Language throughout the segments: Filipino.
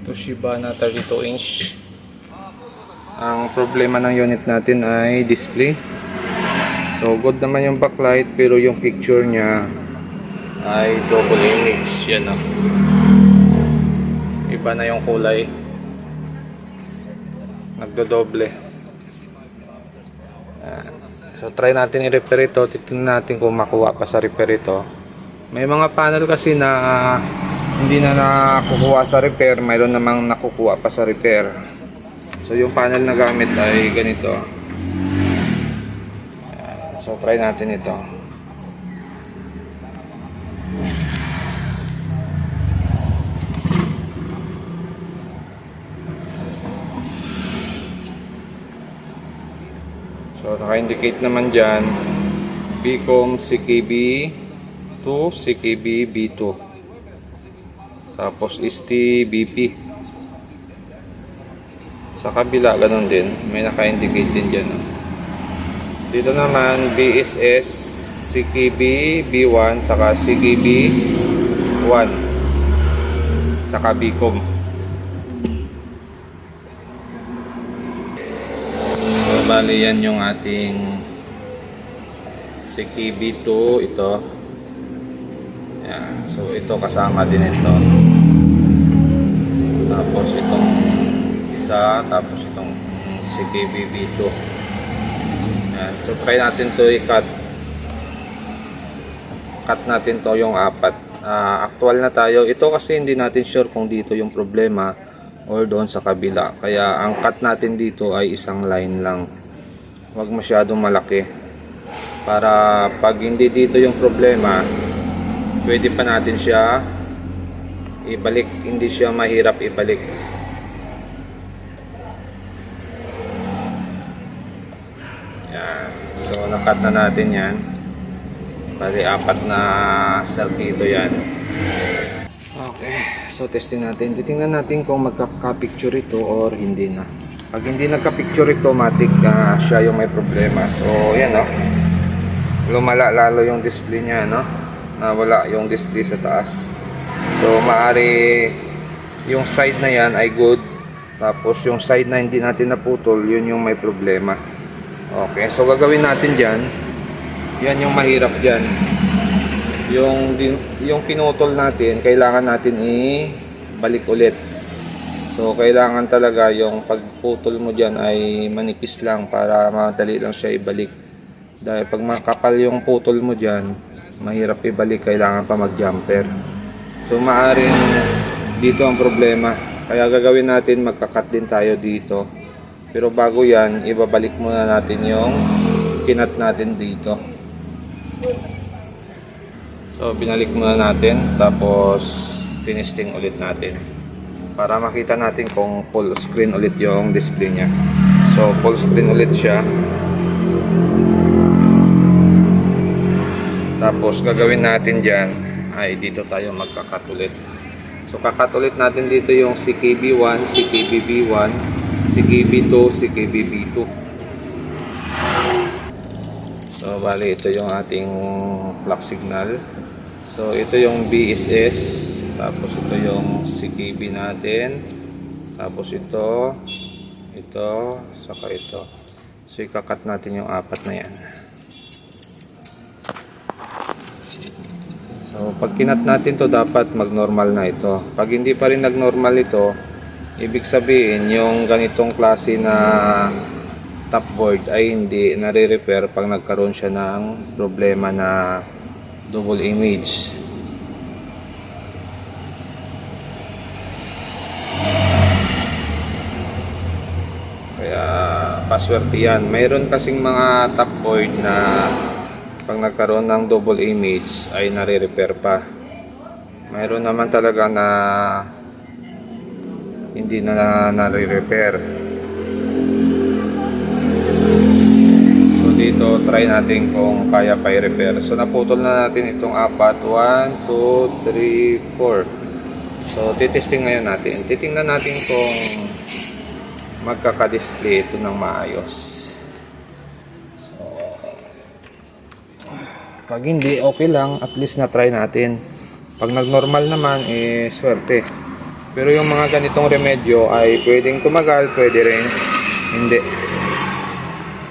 Toshiba na 32 inch. Ang problema ng unit natin ay display. So good naman yung backlight, pero yung picture niya ay double image. Yan o. Iba na yung kulay. Nagdodoble. So try natin i-repair ito. Titignan natin kung makuha pa sa repair ito. May mga panel kasi na hindi na nakukuha sa repair. Mayroon namang nakukuha pa sa repair. So yung panel na gamit ay ganito. So try natin ito. So naka-indicate naman dyan Bcom CKB2, CKB B2, tapos STBP. Sa kabila ganun din, may naka-indicate din dyan. Dito naman BSS CKB B1 saka CKB 1 saka Bcom. Bali yan yung ating CKB2 ito. Yan. So ito kasama din ito. Tapos itong isa, tapos itong CKB2. Yan. So try natin to i-cut. Cut natin to yung apat. Actual na tayo. Ito kasi hindi natin sure kung dito yung problema or doon sa kabila. Kaya ang cut natin dito ay isang line lang. Huwag masyadong malaki. Para pag hindi dito yung problema, pwede pa natin siya ibalik. Hindi siya mahirap ibalik. Yan. So nakat na natin yan. Bali apat na circuito yan. Okay. So testing natin. Titingnan natin kung magkaka-picture ito or hindi na. Pag hindi nagka-picture ito, matik siya yung may problema. So yan lumala lalo yung display niya, nawala yung display sa taas. So maari yung side na yan ay good, tapos yung side na hindi natin naputol, yun yung may problema. Okay, so gagawin natin dyan, yan yung mahirap dyan. Yung pinutol natin, kailangan natin i-balik ulit. So kailangan talaga yung pagputol mo dyan ay manipis lang para madali lang siya ibalik. Dahil pag makapal yung putol mo dyan, mahirap ibalik, kailangan pa mag-jumper. So maaaring dito ang problema. Kaya gagawin natin, magkakat din tayo dito. Pero bago yan, ibabalik muna natin yung kinat natin dito. So binalik muna natin, tapos tinesting ulit natin para makita natin kung full screen ulit yung display nya. So full screen ulit siya. Tapos gagawin natin dyan ay dito tayo magkakat ulit. So kakat ulit natin dito yung CKB1, CKBB1, CKB2, CKBB2. So bali ito yung ating clock signal. So ito yung BSS, tapos ito yung CKB natin, tapos ito, saka ito. So ikakat natin yung apat na yan. So pag kinat natin to, dapat mag-normal na ito. Pag hindi pa rin nag-normal ito, ibig sabihin yung ganitong klase na top board ay hindi nare-repair pag nagkaroon siya ng problema na double image. Kaya paswerte yan. Mayroon kasing mga top board na pag nagkaroon ng double image ay nare-repair pa. Mayroon naman talaga na hindi na nare-repair. Dito try natin kung kaya pa i-repair. So naputol na natin itong apat. 1, 2, 3, 4. So titesting ngayon natin. Titingnan natin kung magkaka-display ito ng maayos. So pag hindi, okay lang. At least na try natin. Pag nag-normal naman, swerte. Pero yung mga ganitong remedyo ay pwedeng tumagal, pwede rin hindi.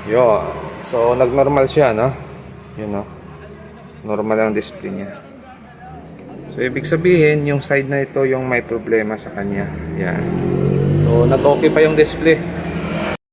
Yo. So nagnormal siya, no? Yun, no? Normal ang display niya. So ibig sabihin, yung side na ito yung may problema sa kanya. Yan. So nag-okay pa yung display.